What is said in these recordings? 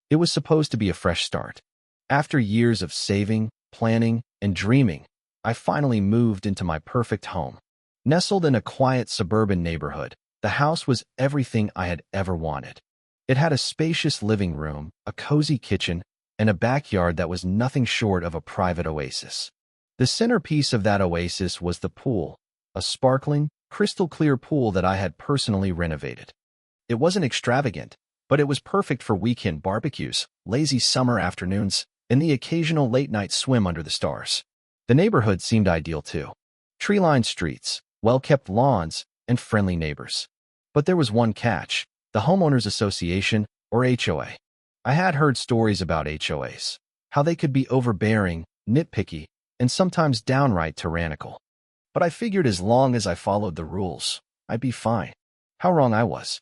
It was supposed to be a fresh start. After years of saving, planning, and dreaming, I finally moved into my perfect home. Nestled in a quiet suburban neighborhood, the house was everything I had ever wanted. It had a spacious living room, a cozy kitchen, and a backyard that was nothing short of a private oasis. The centerpiece of that oasis was the pool, a sparkling, crystal-clear pool that I had personally renovated. It wasn't extravagant, but it was perfect for weekend barbecues, lazy summer afternoons, and the occasional late-night swim under the stars. The neighborhood seemed ideal too. Tree-lined streets, well-kept lawns, and friendly neighbors. But there was one catch: the Homeowners Association, or HOA. I had heard stories about HOAs, how they could be overbearing, nitpicky, and sometimes downright tyrannical. But I figured as long as I followed the rules, I'd be fine. How wrong I was.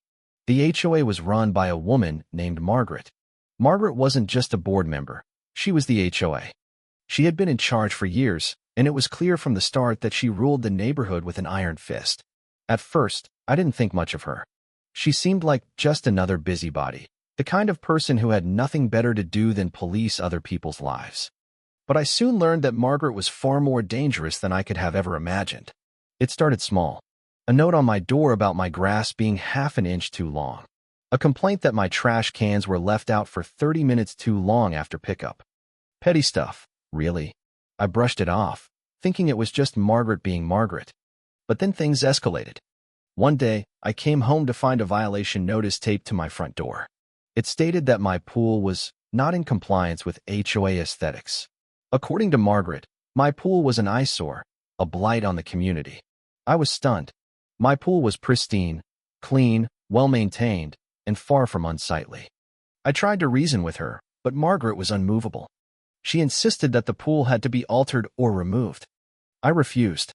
The HOA was run by a woman named Margaret. Margaret wasn't just a board member. She was the HOA. She had been in charge for years, and it was clear from the start that she ruled the neighborhood with an iron fist. At first, I didn't think much of her. She seemed like just another busybody, the kind of person who had nothing better to do than police other people's lives. But I soon learned that Margaret was far more dangerous than I could have ever imagined. It started small. A note on my door about my grass being half an inch too long. A complaint that my trash cans were left out for 30 minutes too long after pickup. Petty stuff, really. I brushed it off, thinking it was just Margaret being Margaret. But then things escalated. One day, I came home to find a violation notice taped to my front door. It stated that my pool was not in compliance with HOA aesthetics. According to Margaret, my pool was an eyesore, a blight on the community. I was stunned. My pool was pristine, clean, well-maintained, and far from unsightly. I tried to reason with her, but Margaret was unmovable. She insisted that the pool had to be altered or removed. I refused.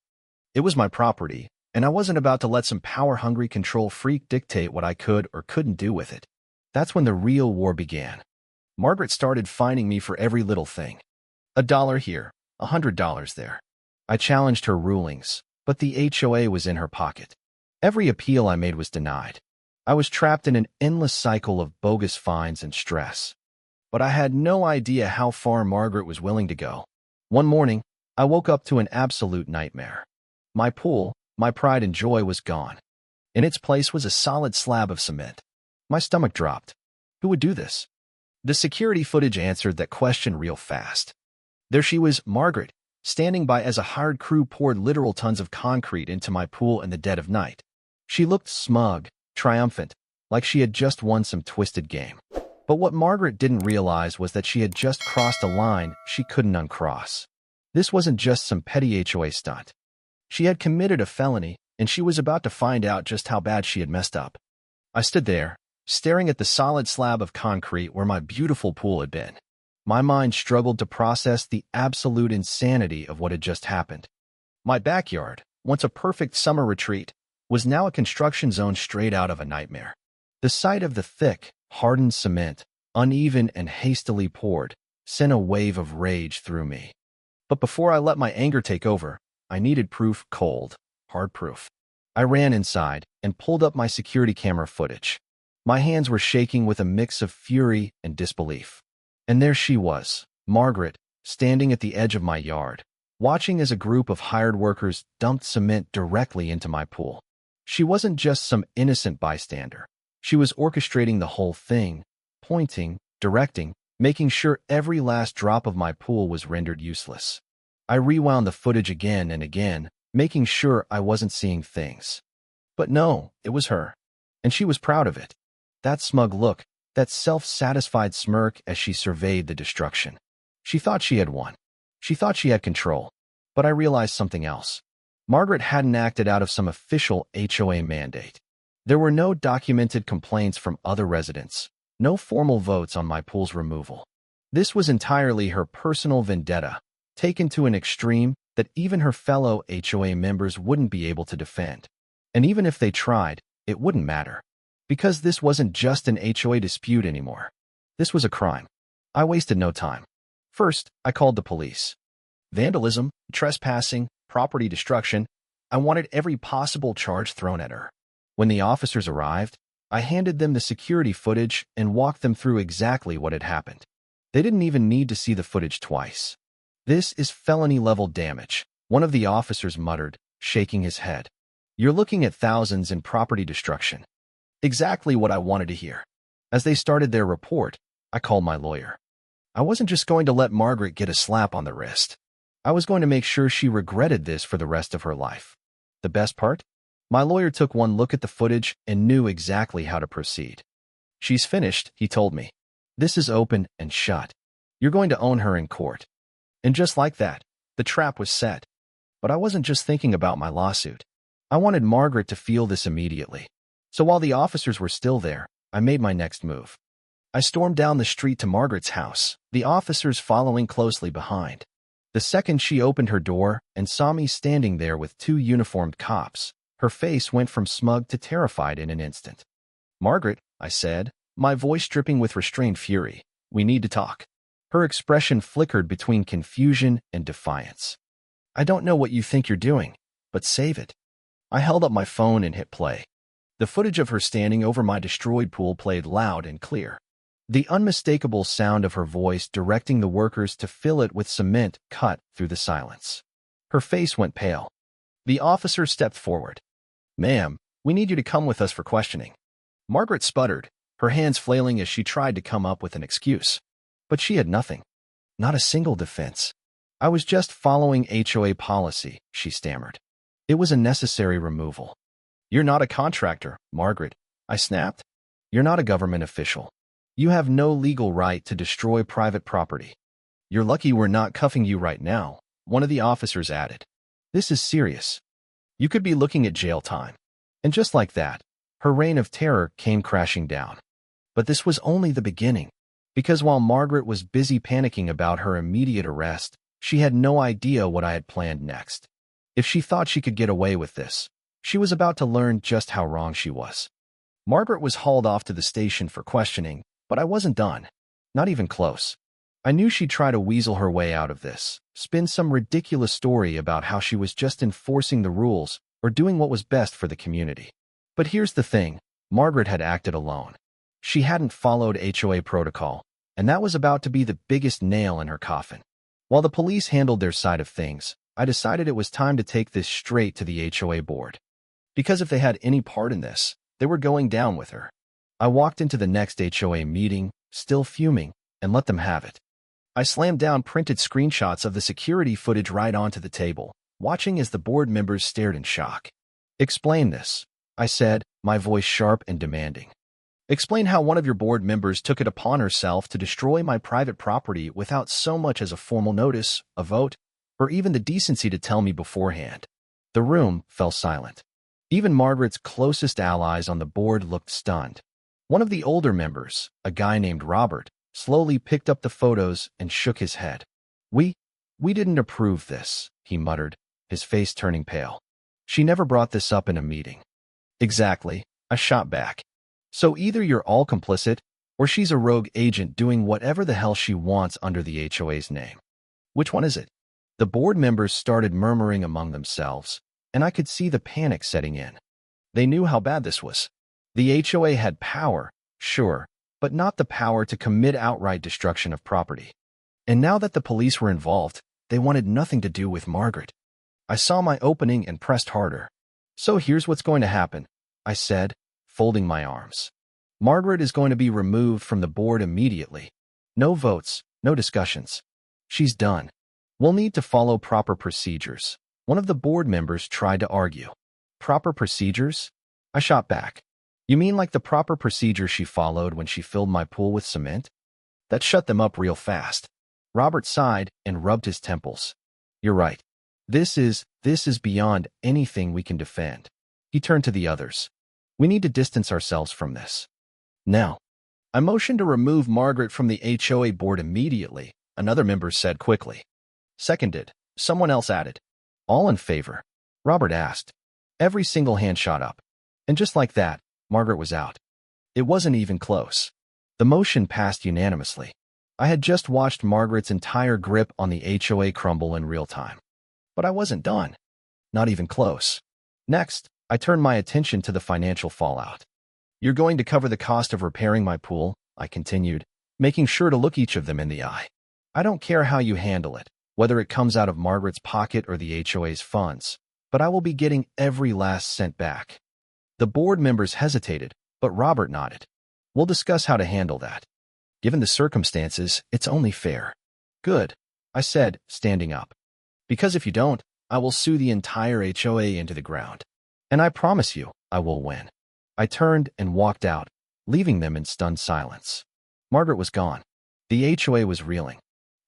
It was my property, and I wasn't about to let some power-hungry control freak dictate what I could or couldn't do with it. That's when the real war began. Margaret started fining me for every little thing. $1 here, $100 there. I challenged her rulings, but the HOA was in her pocket. Every appeal I made was denied. I was trapped in an endless cycle of bogus fines and stress. But I had no idea how far Margaret was willing to go. One morning, I woke up to an absolute nightmare. My pool, my pride and joy, was gone. In its place was a solid slab of cement. My stomach dropped. Who would do this? The security footage answered that question real fast. There she was, Margaret, standing by as a hired crew poured literal tons of concrete into my pool in the dead of night. She looked smug, triumphant, like she had just won some twisted game. But what Margaret didn't realize was that she had just crossed a line she couldn't uncross. This wasn't just some petty HOA stunt. She had committed a felony, and she was about to find out just how bad she had messed up. I stood there, staring at the solid slab of concrete where my beautiful pool had been. My mind struggled to process the absolute insanity of what had just happened. My backyard, once a perfect summer retreat, was now a construction zone straight out of a nightmare. The sight of the thick, hardened cement, uneven and hastily poured, sent a wave of rage through me. But before I let my anger take over, I needed proof, cold, hard proof. I ran inside and pulled up my security camera footage. My hands were shaking with a mix of fury and disbelief. And there she was, Margaret, standing at the edge of my yard, watching as a group of hired workers dumped cement directly into my pool. She wasn't just some innocent bystander. She was orchestrating the whole thing, pointing, directing, making sure every last drop of my pool was rendered useless. I rewound the footage again and again, making sure I wasn't seeing things. But no, it was her. And she was proud of it. That smug look, that self-satisfied smirk as she surveyed the destruction. She thought she had won. She thought she had control. But I realized something else. Margaret hadn't acted out of some official HOA mandate. There were no documented complaints from other residents, no formal votes on my pool's removal. This was entirely her personal vendetta, taken to an extreme that even her fellow HOA members wouldn't be able to defend. And even if they tried, it wouldn't matter. Because this wasn't just an HOA dispute anymore. This was a crime. I wasted no time. First, I called the police. Vandalism, trespassing, property destruction. I wanted every possible charge thrown at her. When the officers arrived, I handed them the security footage and walked them through exactly what had happened. They didn't even need to see the footage twice. "This is felony-level damage," one of the officers muttered, shaking his head. "You're looking at thousands in property destruction." Exactly what I wanted to hear. As they started their report, I called my lawyer. I wasn't just going to let Margaret get a slap on the wrist. I was going to make sure she regretted this for the rest of her life. The best part? My lawyer took one look at the footage and knew exactly how to proceed. "She's finished," he told me. "This is open and shut. You're going to own her in court." And just like that, the trap was set. But I wasn't just thinking about my lawsuit. I wanted Margaret to feel this immediately. So while the officers were still there, I made my next move. I stormed down the street to Margaret's house, the officers following closely behind. The second she opened her door and saw me standing there with two uniformed cops, her face went from smug to terrified in an instant. "Margaret," I said, my voice dripping with restrained fury, "we need to talk." Her expression flickered between confusion and defiance. "I don't know what you think you're doing, but save it." I held up my phone and hit play. The footage of her standing over my destroyed pool played loud and clear. The unmistakable sound of her voice directing the workers to fill it with cement cut through the silence. Her face went pale. The officer stepped forward. "Ma'am, we need you to come with us for questioning." Margaret sputtered, her hands flailing as she tried to come up with an excuse. But she had nothing. Not a single defense. "I was just following HOA policy," she stammered. "It was a necessary removal." "You're not a contractor, Margaret," I snapped. "You're not a government official. You have no legal right to destroy private property." "You're lucky we're not cuffing you right now," one of the officers added. "This is serious. You could be looking at jail time." And just like that, her reign of terror came crashing down. But this was only the beginning, because while Margaret was busy panicking about her immediate arrest, she had no idea what I had planned next. If she thought she could get away with this, she was about to learn just how wrong she was. Margaret was hauled off to the station for questioning, but I wasn't done. Not even close. I knew she'd try to weasel her way out of this, spin some ridiculous story about how she was just enforcing the rules or doing what was best for the community. But here's the thing, Margaret had acted alone. She hadn't followed HOA protocol, and that was about to be the biggest nail in her coffin. While the police handled their side of things, I decided it was time to take this straight to the HOA board. Because if they had any part in this, they were going down with her. I walked into the next HOA meeting, still fuming, and let them have it. I slammed down printed screenshots of the security footage right onto the table, watching as the board members stared in shock. "Explain this," I said, my voice sharp and demanding. "Explain how one of your board members took it upon herself to destroy my private property without so much as a formal notice, a vote, or even the decency to tell me beforehand." The room fell silent. Even Margaret's closest allies on the board looked stunned. One of the older members, a guy named Robert, slowly picked up the photos and shook his head. We didn't approve this," he muttered, his face turning pale. "She never brought this up in a meeting." "Exactly," I shot back. "So either you're all complicit, or she's a rogue agent doing whatever the hell she wants under the HOA's name. Which one is it?" The board members started murmuring among themselves, and I could see the panic setting in. They knew how bad this was. The HOA had power, sure, but not the power to commit outright destruction of property. And now that the police were involved, they wanted nothing to do with Margaret. I saw my opening and pressed harder. "So here's what's going to happen," I said, folding my arms. "Margaret is going to be removed from the board immediately. No votes, no discussions. She's done. We'll need to follow proper procedures." One of the board members tried to argue. "Proper procedures?" I shot back. "You mean like the proper procedure she followed when she filled my pool with cement?" That shut them up real fast. Robert sighed and rubbed his temples. "You're right. This is beyond anything we can defend." He turned to the others. "We need to distance ourselves from this. Now." I motioned to remove Margaret from the HOA board immediately, another member said quickly. "Seconded," someone else added. "All in favor?" Robert asked. Every single hand shot up. And just like that, Margaret was out. It wasn't even close. The motion passed unanimously. I had just watched Margaret's entire grip on the HOA crumble in real time. But I wasn't done. Not even close. Next, I turned my attention to the financial fallout. You're going to cover the cost of repairing my pool, I continued, making sure to look each of them in the eye. I don't care how you handle it, whether it comes out of Margaret's pocket or the HOA's funds, but I will be getting every last cent back. The board members hesitated, but Robert nodded. We'll discuss how to handle that. Given the circumstances, it's only fair. Good, I said, standing up. Because if you don't, I will sue the entire HOA into the ground. And I promise you, I will win. I turned and walked out, leaving them in stunned silence. Margaret was gone. The HOA was reeling.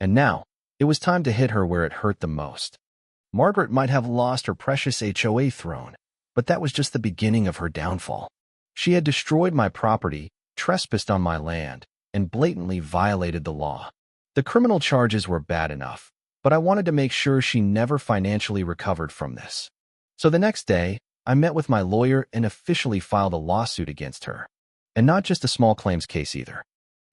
And now, it was time to hit her where it hurt the most. Margaret might have lost her precious HOA throne, but that was just the beginning of her downfall. She had destroyed my property, trespassed on my land, and blatantly violated the law. The criminal charges were bad enough, but I wanted to make sure she never financially recovered from this. So the next day, I met with my lawyer and officially filed a lawsuit against her. And not just a small claims case either.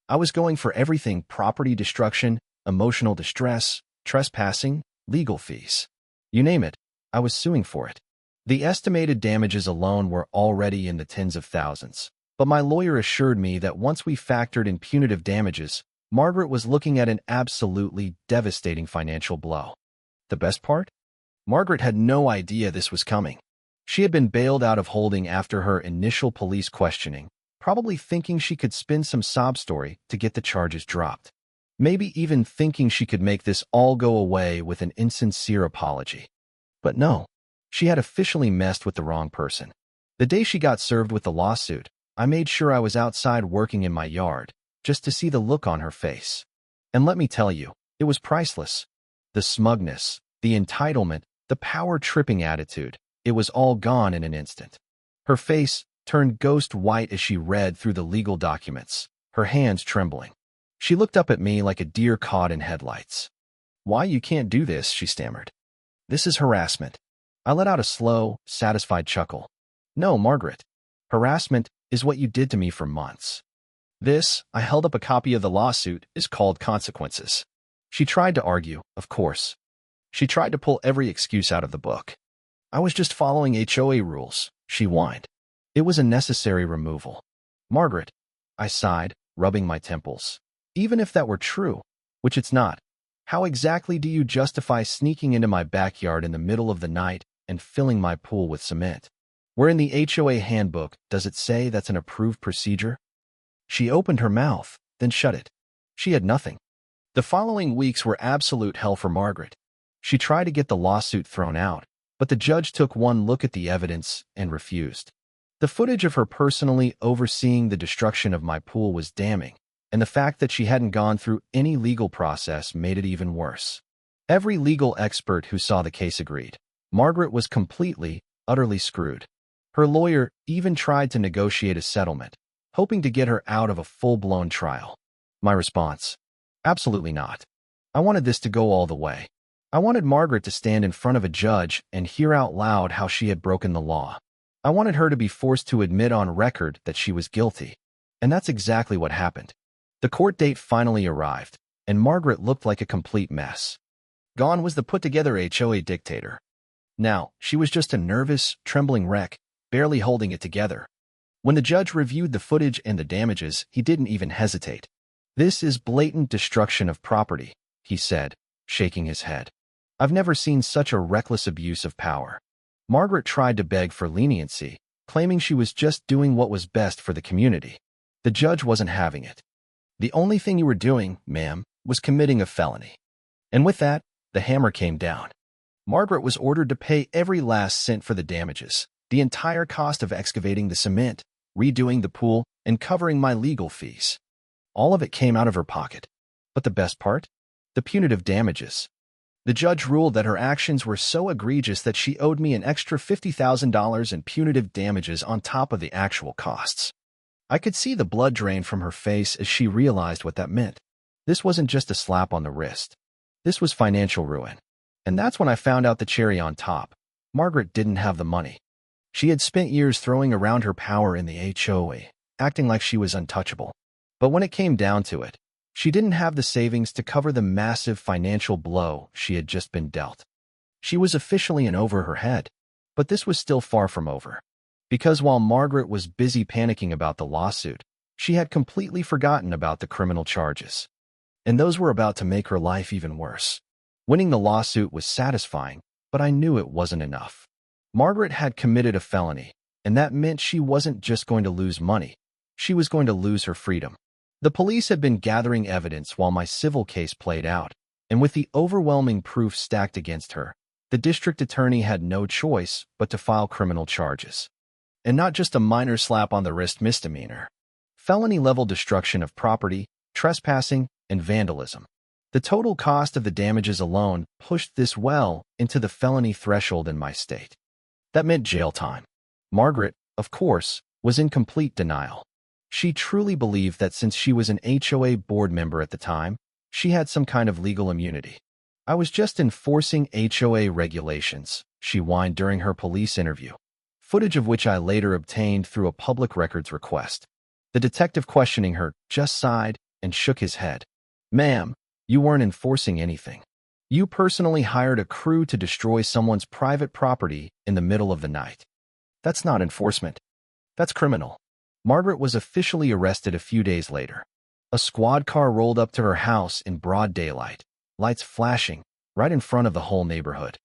I was going for everything: property destruction, emotional distress, trespassing, legal fees. You name it, I was suing for it. The estimated damages alone were already in the tens of thousands, but my lawyer assured me that once we factored in punitive damages, Margaret was looking at an absolutely devastating financial blow. The best part? Margaret had no idea this was coming. She had been bailed out of holding after her initial police questioning, probably thinking she could spin some sob story to get the charges dropped. Maybe even thinking she could make this all go away with an insincere apology. But no, she had officially messed with the wrong person. The day she got served with the lawsuit, I made sure I was outside working in my yard, just to see the look on her face. And let me tell you, it was priceless. The smugness, the entitlement, the power-tripping attitude, it was all gone in an instant. Her face turned ghost white as she read through the legal documents, her hands trembling. She looked up at me like a deer caught in headlights. "Why, you can't do this," she stammered. "This is harassment." I let out a slow, satisfied chuckle. "No, Margaret. Harassment is what you did to me for months. This," I held up a copy of the lawsuit, "is called consequences." She tried to argue, of course. She tried to pull every excuse out of the book. "I was just following HOA rules," she whined. "It was a necessary removal." "Margaret," I sighed, rubbing my temples. "Even if that were true, which it's not, how exactly do you justify sneaking into my backyard in the middle of the night and filling my pool with cement? Where in the HOA handbook does it say that's an approved procedure?" She opened her mouth, then shut it. She had nothing. The following weeks were absolute hell for Margaret. She tried to get the lawsuit thrown out, but the judge took one look at the evidence and refused. The footage of her personally overseeing the destruction of my pool was damning, and the fact that she hadn't gone through any legal process made it even worse. Every legal expert who saw the case agreed. Margaret was completely, utterly screwed. Her lawyer even tried to negotiate a settlement, hoping to get her out of a full-blown trial. My response? Absolutely not. I wanted this to go all the way. I wanted Margaret to stand in front of a judge and hear out loud how she had broken the law. I wanted her to be forced to admit on record that she was guilty. And that's exactly what happened. The court date finally arrived, and Margaret looked like a complete mess. Gone was the put-together HOA dictator. Now, she was just a nervous, trembling wreck, barely holding it together. When the judge reviewed the footage and the damages, he didn't even hesitate. "This is blatant destruction of property," he said, shaking his head. "I've never seen such a reckless abuse of power." Margaret tried to beg for leniency, claiming she was just doing what was best for the community. The judge wasn't having it. "The only thing you were doing, ma'am, was committing a felony." And with that, the hammer came down. Margaret was ordered to pay every last cent for the damages, the entire cost of excavating the cement, redoing the pool, and covering my legal fees. All of it came out of her pocket. But the best part? The punitive damages. The judge ruled that her actions were so egregious that she owed me an extra $50,000 in punitive damages on top of the actual costs. I could see the blood drain from her face as she realized what that meant. This wasn't just a slap on the wrist. This was financial ruin. And that's when I found out the cherry on top. Margaret didn't have the money. She had spent years throwing around her power in the HOA, acting like she was untouchable. But when it came down to it, she didn't have the savings to cover the massive financial blow she had just been dealt. She was officially in over her head, but this was still far from over. Because while Margaret was busy panicking about the lawsuit, she had completely forgotten about the criminal charges. And those were about to make her life even worse. Winning the lawsuit was satisfying, but I knew it wasn't enough. Margaret had committed a felony, and that meant she wasn't just going to lose money. She was going to lose her freedom. The police had been gathering evidence while my civil case played out, and with the overwhelming proof stacked against her, the district attorney had no choice but to file criminal charges. And not just a minor slap on the wrist misdemeanor. Felony-level destruction of property, trespassing, and vandalism. The total cost of the damages alone pushed this well into the felony threshold in my state. That meant jail time. Margaret, of course, was in complete denial. She truly believed that since she was an HOA board member at the time, she had some kind of legal immunity. I was just enforcing HOA regulations, she whined during her police interview, footage of which I later obtained through a public records request. The detective questioning her just sighed and shook his head. "Ma'am, you weren't enforcing anything. You personally hired a crew to destroy someone's private property in the middle of the night. That's not enforcement. That's criminal." Margaret was officially arrested a few days later. A squad car rolled up to her house in broad daylight, lights flashing right in front of the whole neighborhood.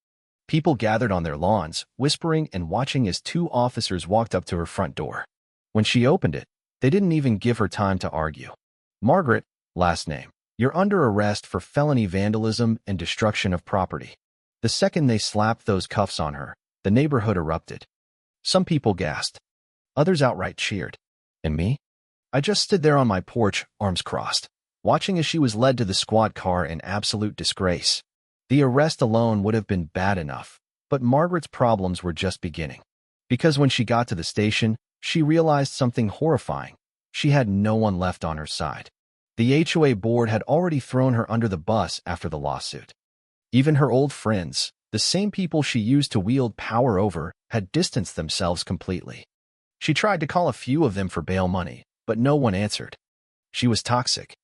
People gathered on their lawns, whispering and watching as two officers walked up to her front door. When she opened it, they didn't even give her time to argue. "Margaret, last name. You're under arrest for felony vandalism and destruction of property." The second they slapped those cuffs on her, the neighborhood erupted. Some people gasped. Others outright cheered. And me? I just stood there on my porch, arms crossed, watching as she was led to the squad car in absolute disgrace. The arrest alone would have been bad enough, but Margaret's problems were just beginning. Because when she got to the station, she realized something horrifying. She had no one left on her side. The HOA board had already thrown her under the bus after the lawsuit. Even her old friends, the same people she used to wield power over, had distanced themselves completely. She tried to call a few of them for bail money, but no one answered. She was toxic,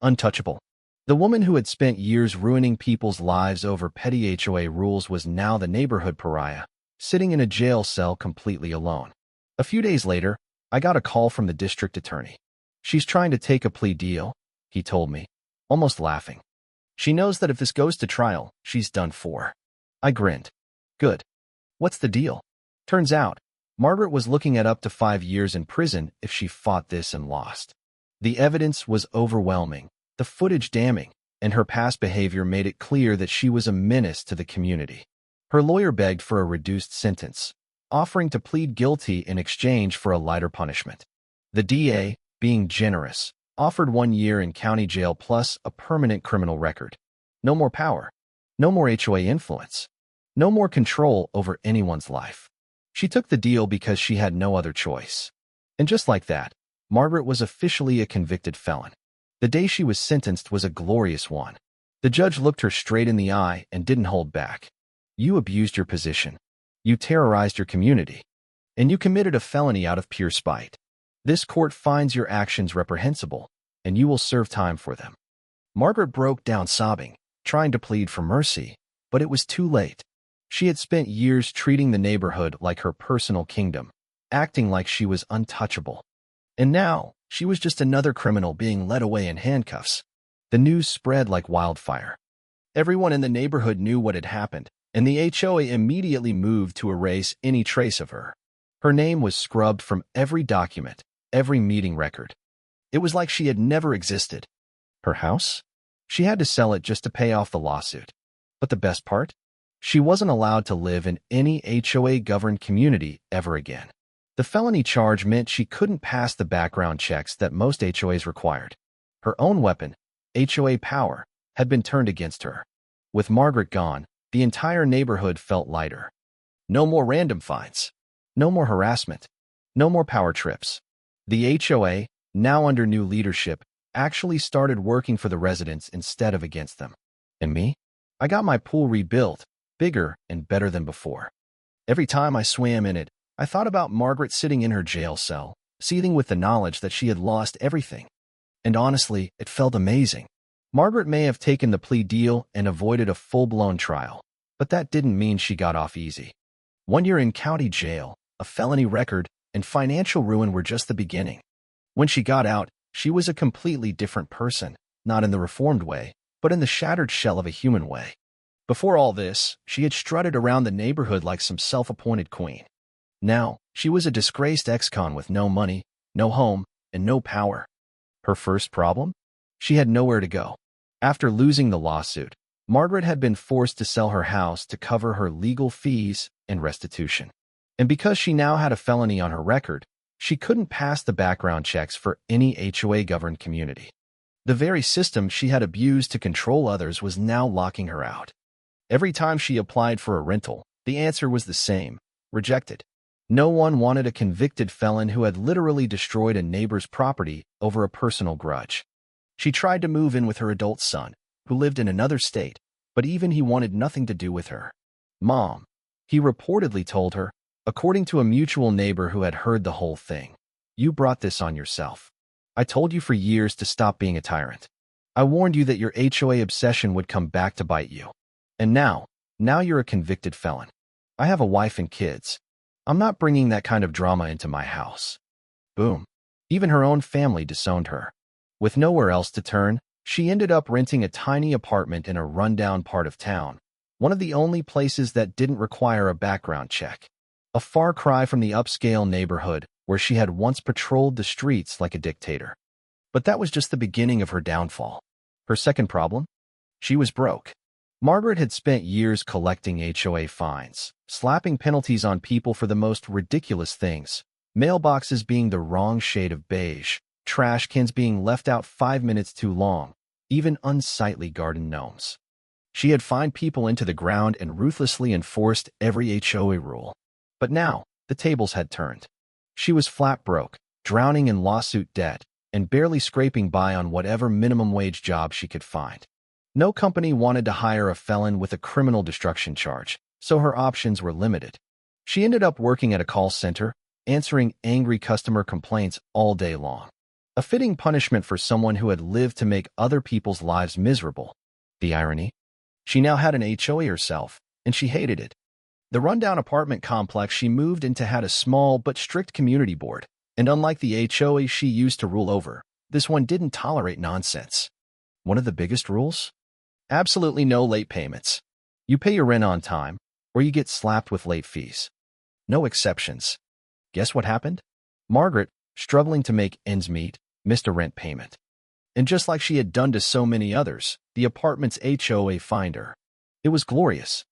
untouchable. The woman who had spent years ruining people's lives over petty HOA rules was now the neighborhood pariah, sitting in a jail cell completely alone. A few days later, I got a call from the district attorney. "She's trying to take a plea deal," he told me, almost laughing. "She knows that if this goes to trial, she's done for." I grinned. "Good. What's the deal?" Turns out, Margaret was looking at up to 5 years in prison if she fought this and lost. The evidence was overwhelming, the footage damning, and her past behavior made it clear that she was a menace to the community. Her lawyer begged for a reduced sentence, offering to plead guilty in exchange for a lighter punishment. The DA, being generous, offered 1 year in county jail plus a permanent criminal record. No more power. No more HOA influence. No more control over anyone's life. She took the deal because she had no other choice. And just like that, Margaret was officially a convicted felon. The day she was sentenced was a glorious one. The judge looked her straight in the eye and didn't hold back. "You abused your position. You terrorized your community. And you committed a felony out of pure spite. This court finds your actions reprehensible, and you will serve time for them." Margaret broke down sobbing, trying to plead for mercy, but it was too late. She had spent years treating the neighborhood like her personal kingdom, acting like she was untouchable. And now, she was just another criminal being led away in handcuffs. The news spread like wildfire. Everyone in the neighborhood knew what had happened, and the HOA immediately moved to erase any trace of her. Her name was scrubbed from every document, every meeting record. It was like she had never existed. Her house? She had to sell it just to pay off the lawsuit. But the best part? She wasn't allowed to live in any HOA-governed community ever again. The felony charge meant she couldn't pass the background checks that most HOAs required. Her own weapon, HOA power, had been turned against her. With Margaret gone, the entire neighborhood felt lighter. No more random fines. No more harassment. No more power trips. The HOA, now under new leadership, actually started working for the residents instead of against them. And me? I got my pool rebuilt, bigger and better than before. Every time I swam in it, I thought about Margaret sitting in her jail cell, seething with the knowledge that she had lost everything. And honestly, it felt amazing. Margaret may have taken the plea deal and avoided a full-blown trial, but that didn't mean she got off easy. 1 year in county jail, a felony record, and financial ruin were just the beginning. When she got out, she was a completely different person, not in the reformed way, but in the shattered shell of a human way. Before all this, she had strutted around the neighborhood like some self-appointed queen. Now, she was a disgraced ex-con with no money, no home, and no power. Her first problem? She had nowhere to go. After losing the lawsuit, Margaret had been forced to sell her house to cover her legal fees and restitution. And because she now had a felony on her record, she couldn't pass the background checks for any HOA-governed community. The very system she had abused to control others was now locking her out. Every time she applied for a rental, the answer was the same: rejected. No one wanted a convicted felon who had literally destroyed a neighbor's property over a personal grudge. She tried to move in with her adult son, who lived in another state, but even he wanted nothing to do with her. Mom, he reportedly told her, according to a mutual neighbor who had heard the whole thing, you brought this on yourself. I told you for years to stop being a tyrant. I warned you that your HOA obsession would come back to bite you. And now you're a convicted felon. I have a wife and kids. I'm not bringing that kind of drama into my house. Boom. Even her own family disowned her. With nowhere else to turn, she ended up renting a tiny apartment in a rundown part of town, one of the only places that didn't require a background check. A far cry from the upscale neighborhood where she had once patrolled the streets like a dictator. But that was just the beginning of her downfall. Her second problem? She was broke. Margaret had spent years collecting HOA fines, slapping penalties on people for the most ridiculous things, mailboxes being the wrong shade of beige, trash cans being left out 5 minutes too long, even unsightly garden gnomes. She had fined people into the ground and ruthlessly enforced every HOA rule. But now, the tables had turned. She was flat broke, drowning in lawsuit debt, and barely scraping by on whatever minimum wage job she could find. No company wanted to hire a felon with a criminal destruction charge, so her options were limited. She ended up working at a call center, answering angry customer complaints all day long. A fitting punishment for someone who had lived to make other people's lives miserable. The irony? She now had an HOA herself, and she hated it. The rundown apartment complex she moved into had a small but strict community board, and unlike the HOA she used to rule over, this one didn't tolerate nonsense. One of the biggest rules? Absolutely no late payments. You pay your rent on time, or you get slapped with late fees. No exceptions. Guess what happened? Margaret, struggling to make ends meet, missed a rent payment. And just like she had done to so many others, the apartment's HOA fined her. It was glorious.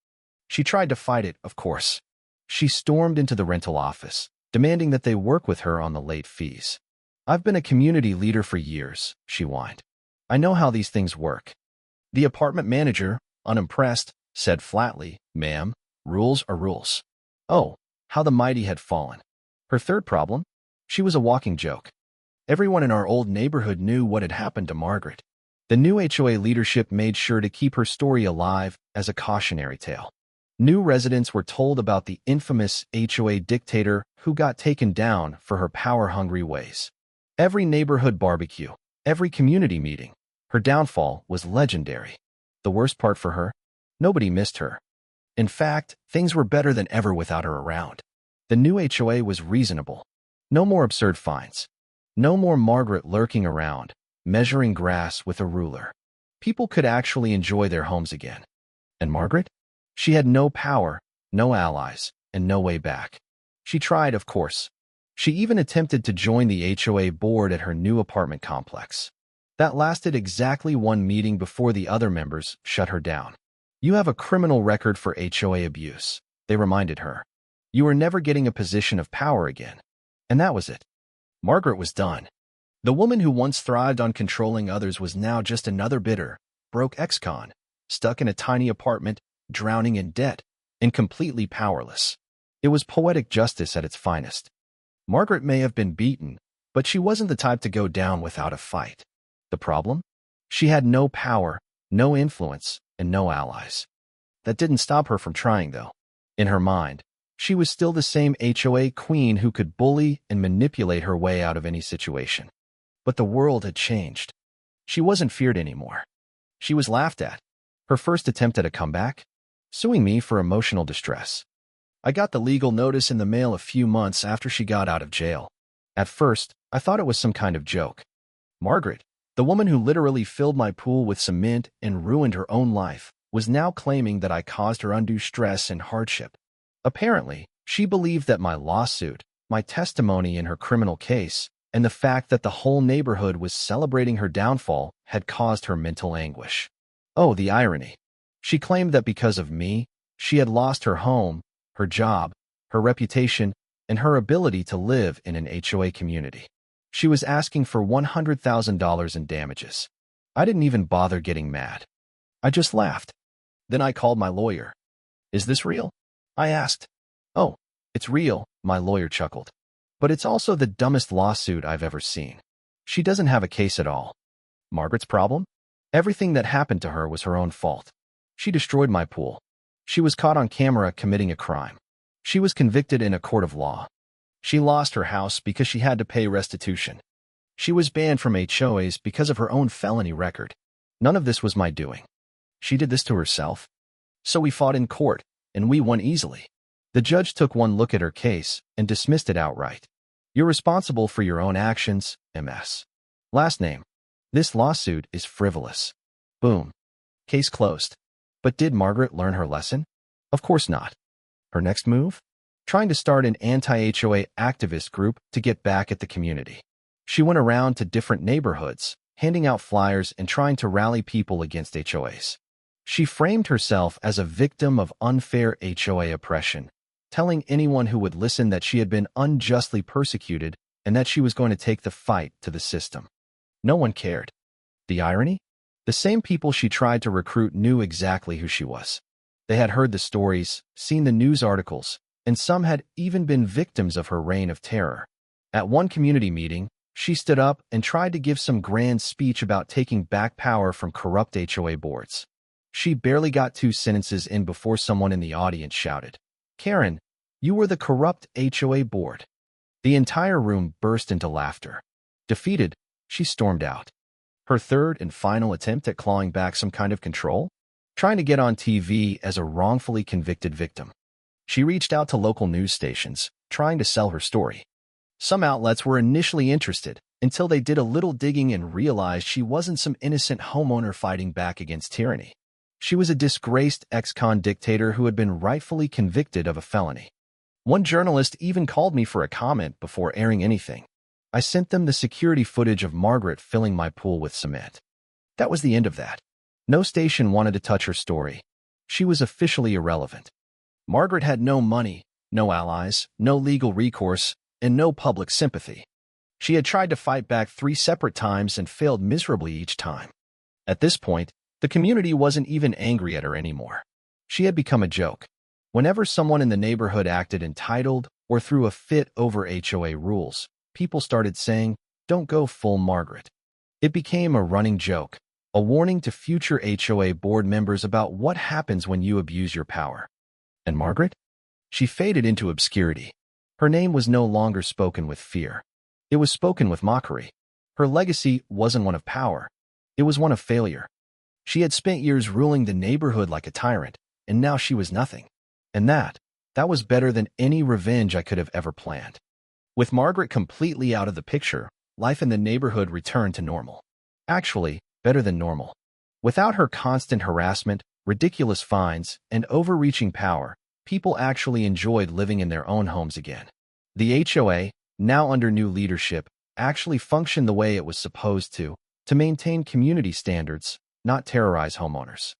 She tried to fight it, of course. She stormed into the rental office, demanding that they work with her on the late fees. I've been a community leader for years, she whined. I know how these things work. The apartment manager, unimpressed, said flatly, "Ma'am, rules are rules." Oh, how the mighty had fallen. Her third problem? She was a walking joke. Everyone in our old neighborhood knew what had happened to Margaret. The new HOA leadership made sure to keep her story alive as a cautionary tale. New residents were told about the infamous HOA dictator who got taken down for her power-hungry ways. Every neighborhood barbecue, every community meeting, her downfall was legendary. The worst part for her? Nobody missed her. In fact, things were better than ever without her around. The new HOA was reasonable. No more absurd fines. No more Margaret lurking around, measuring grass with a ruler. People could actually enjoy their homes again. And Margaret? She had no power, no allies, and no way back. She tried, of course. She even attempted to join the HOA board at her new apartment complex. That lasted exactly one meeting before the other members shut her down. You have a criminal record for HOA abuse, they reminded her. You are never getting a position of power again. And that was it. Margaret was done. The woman who once thrived on controlling others was now just another bitter, broke ex-con, stuck in a tiny apartment, drowning in debt, and completely powerless. It was poetic justice at its finest. Margaret may have been beaten, but she wasn't the type to go down without a fight. The problem? She had no power, no influence, and no allies. That didn't stop her from trying, though. In her mind, she was still the same HOA queen who could bully and manipulate her way out of any situation. But the world had changed. She wasn't feared anymore. She was laughed at. Her first attempt at a comeback? Suing me for emotional distress. I got the legal notice in the mail a few months after she got out of jail. At first, I thought it was some kind of joke. Margaret, the woman who literally filled my pool with cement and ruined her own life, was now claiming that I caused her undue stress and hardship. Apparently, she believed that my lawsuit, my testimony in her criminal case, and the fact that the whole neighborhood was celebrating her downfall had caused her mental anguish. Oh, the irony. She claimed that because of me, she had lost her home, her job, her reputation, and her ability to live in an HOA community. She was asking for $100,000 in damages. I didn't even bother getting mad. I just laughed. Then I called my lawyer. "Is this real?" I asked. "Oh, it's real," my lawyer chuckled. "But it's also the dumbest lawsuit I've ever seen. She doesn't have a case at all. Margaret's problem? Everything that happened to her was her own fault. She destroyed my pool. She was caught on camera committing a crime. She was convicted in a court of law. She lost her house because she had to pay restitution. She was banned from HOAs because of her own felony record. None of this was my doing. She did this to herself. So we fought in court, and we won easily. The judge took one look at her case and dismissed it outright. You're responsible for your own actions, MS. Last name. This lawsuit is frivolous. Boom. Case closed. But did Margaret learn her lesson? Of course not. Her next move? Trying to start an anti-HOA activist group to get back at the community. She went around to different neighborhoods, handing out flyers and trying to rally people against HOAs. She framed herself as a victim of unfair HOA oppression, telling anyone who would listen that she had been unjustly persecuted and that she was going to take the fight to the system. No one cared. The irony? The same people she tried to recruit knew exactly who she was. They had heard the stories, seen the news articles, and some had even been victims of her reign of terror. At one community meeting, she stood up and tried to give some grand speech about taking back power from corrupt HOA boards. She barely got 2 sentences in before someone in the audience shouted, "Karen, you were the corrupt HOA board." The entire room burst into laughter. Defeated, she stormed out. Her third and final attempt at clawing back some kind of control? Trying to get on TV as a wrongfully convicted victim. She reached out to local news stations, trying to sell her story. Some outlets were initially interested, until they did a little digging and realized she wasn't some innocent homeowner fighting back against tyranny. She was a disgraced ex-con dictator who had been rightfully convicted of a felony. One journalist even called me for a comment before airing anything. I sent them the security footage of Margaret filling my pool with cement. That was the end of that. No station wanted to touch her story. She was officially irrelevant. Margaret had no money, no allies, no legal recourse, and no public sympathy. She had tried to fight back 3 separate times and failed miserably each time. At this point, the community wasn't even angry at her anymore. She had become a joke. Whenever someone in the neighborhood acted entitled or threw a fit over HOA rules, people started saying, "Don't go full Margaret." It became a running joke, a warning to future HOA board members about what happens when you abuse your power. And Margaret? She faded into obscurity. Her name was no longer spoken with fear. It was spoken with mockery. Her legacy wasn't one of power. It was one of failure. She had spent years ruling the neighborhood like a tyrant, and now she was nothing. And that was better than any revenge I could have ever planned. With Margaret completely out of the picture, life in the neighborhood returned to normal. Actually, better than normal. Without her constant harassment, ridiculous fines, and overreaching power, people actually enjoyed living in their own homes again. The HOA, now under new leadership, actually functioned the way it was supposed to maintain community standards, not terrorize homeowners.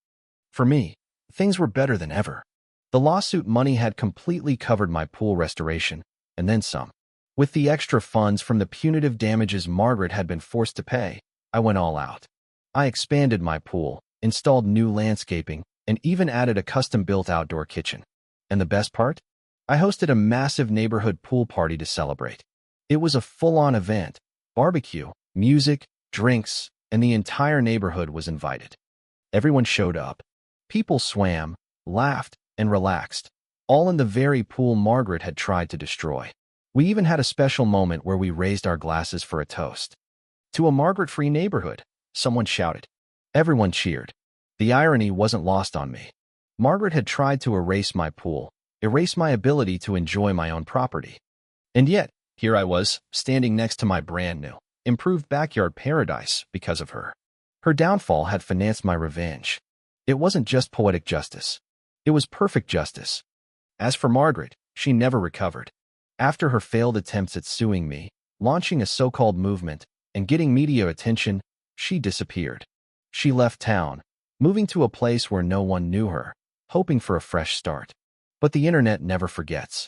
For me, things were better than ever. The lawsuit money had completely covered my pool restoration, and then some. With the extra funds from the punitive damages Margaret had been forced to pay, I went all out. I expanded my pool, installed new landscaping, and even added a custom-built outdoor kitchen. And the best part? I hosted a massive neighborhood pool party to celebrate. It was a full-on event, barbecue, music, drinks, and the entire neighborhood was invited. Everyone showed up. People swam, laughed, and relaxed, all in the very pool Margaret had tried to destroy. We even had a special moment where we raised our glasses for a toast. To a Margaret-free neighborhood, someone shouted. Everyone cheered. The irony wasn't lost on me. Margaret had tried to erase my pool, erase my ability to enjoy my own property. And yet, here I was, standing next to my brand new, improved backyard paradise because of her. Her downfall had financed my revenge. It wasn't just poetic justice. It was perfect justice. As for Margaret, she never recovered. After her failed attempts at suing me, launching a so-called movement, and getting media attention, she disappeared. She left town, moving to a place where no one knew her, hoping for a fresh start. But the internet never forgets.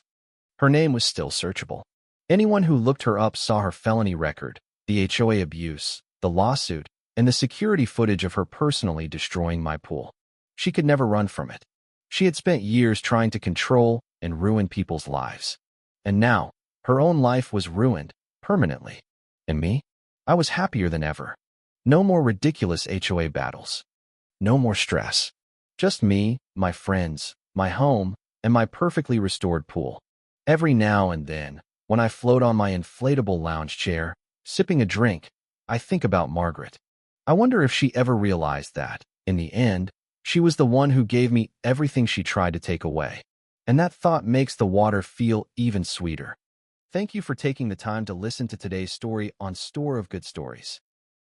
Her name was still searchable. Anyone who looked her up saw her felony record, the HOA abuse, the lawsuit, and the security footage of her personally destroying my pool. She could never run from it. She had spent years trying to control and ruin people's lives. And now, her own life was ruined, permanently. And me? I was happier than ever. No more ridiculous HOA battles. No more stress. Just me, my friends, my home, and my perfectly restored pool. Every now and then, when I float on my inflatable lounge chair, sipping a drink, I think about Margaret. I wonder if she ever realized that, in the end, she was the one who gave me everything she tried to take away. And that thought makes the water feel even sweeter. Thank you for taking the time to listen to today's story on Store of Good Stories.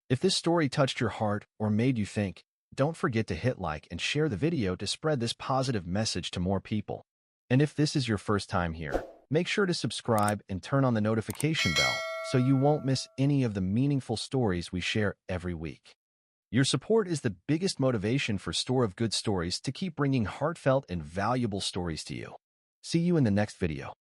If this story touched your heart or made you think, don't forget to hit like and share the video to spread this positive message to more people. And if this is your first time here, make sure to subscribe and turn on the notification bell so you won't miss any of the meaningful stories we share every week. Your support is the biggest motivation for Store of Good Stories to keep bringing heartfelt and valuable stories to you. See you in the next video.